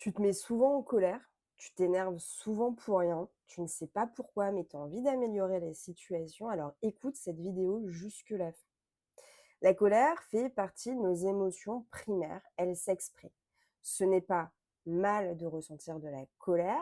Tu te mets souvent en colère, tu t'énerves souvent pour rien, tu ne sais pas pourquoi, mais tu as envie d'améliorer la situation, alors écoute cette vidéo jusque la fin. La colère fait partie de nos émotions primaires, elle s'exprime. Ce n'est pas mal de ressentir de la colère.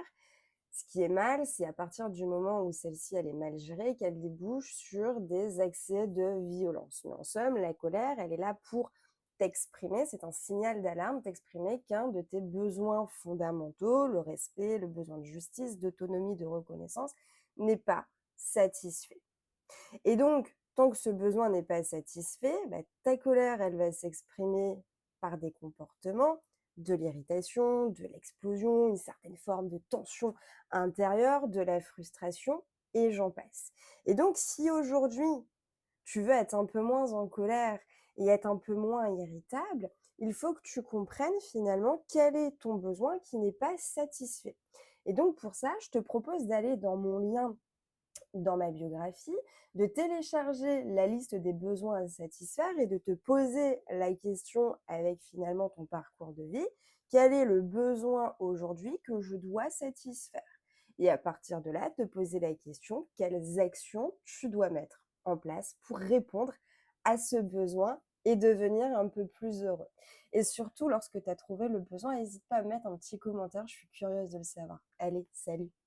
Ce qui est mal, c'est à partir du moment où celle-ci elle est mal gérée qu'elle débouche sur des accès de violence. Mais en somme, la colère, elle est là pour t'exprimer, c'est un signal d'alarme, t'exprimer qu'un de tes besoins fondamentaux, le respect, le besoin de justice, d'autonomie, de reconnaissance, n'est pas satisfait. Et donc, tant que ce besoin n'est pas satisfait, bah, ta colère, elle va s'exprimer par des comportements, de l'irritation, de l'explosion, une certaine forme de tension intérieure, de la frustration, et j'en passe. Et donc, si aujourd'hui, tu veux être un peu moins en colère et être un peu moins irritable, il faut que tu comprennes finalement quel est ton besoin qui n'est pas satisfait. Et donc, pour ça, je te propose d'aller dans mon lien dans ma biographie, de télécharger la liste des besoins à satisfaire et de te poser la question avec finalement ton parcours de vie, quel est le besoin aujourd'hui que je dois satisfaire? Et à partir de là, te poser la question, quelles actions tu dois mettre en place pour répondre à ce besoin et devenir un peu plus heureux. Et surtout, lorsque tu as trouvé le besoin, n'hésite pas à mettre un petit commentaire, je suis curieuse de le savoir. Allez, salut!